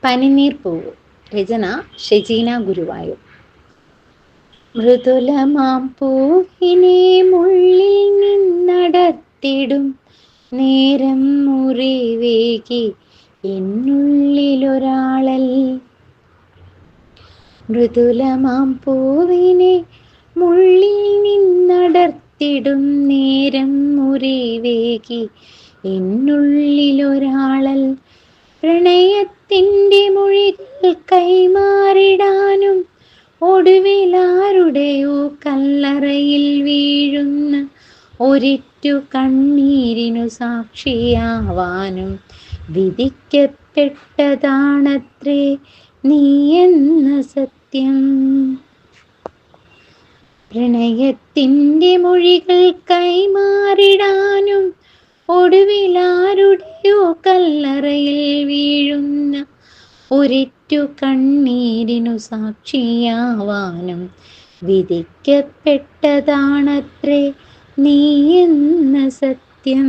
പനിനീർ പൂവ്. രചന ഷെജീന ഗുരുവായൂർ. മൃദുലമാം പൂവിനെ മുള്ളിൽ നിന്നടർത്തിടും നേരം മുറിവേകി എന്നുള്ളിലൊരാളൽ. മൃദുലമാം പൂവിനെ മുള്ളിൽ നിന്നടർത്തിടും നേരം മുറിവേകി എന്നുള്ളിലൊരാളൽ. പ്രണയത്തിൻ്റെ മൊഴികൾ കൈമാറിടാനും ഒടുവിലാരുടെയോ കല്ലറയിൽ വീഴുന്ന ഒരിറ്റു കണ്ണീരിനു സാക്ഷിയാവാനും വിധിക്കപ്പെട്ടതാണത്രേ നീ എന്ന സത്യം. പ്രണയത്തിൻ്റെ മൊഴികൾ കൈമാറിടാനും ഒടുവിലാരുടെയോ കല്ലറയിൽ വീഴുന്ന ഒരിറ്റു കണ്ണീരിനു സാക്ഷിയാവാനും വിധിക്കപ്പെട്ടതാണത്രേ നീ എന്ന സത്യം.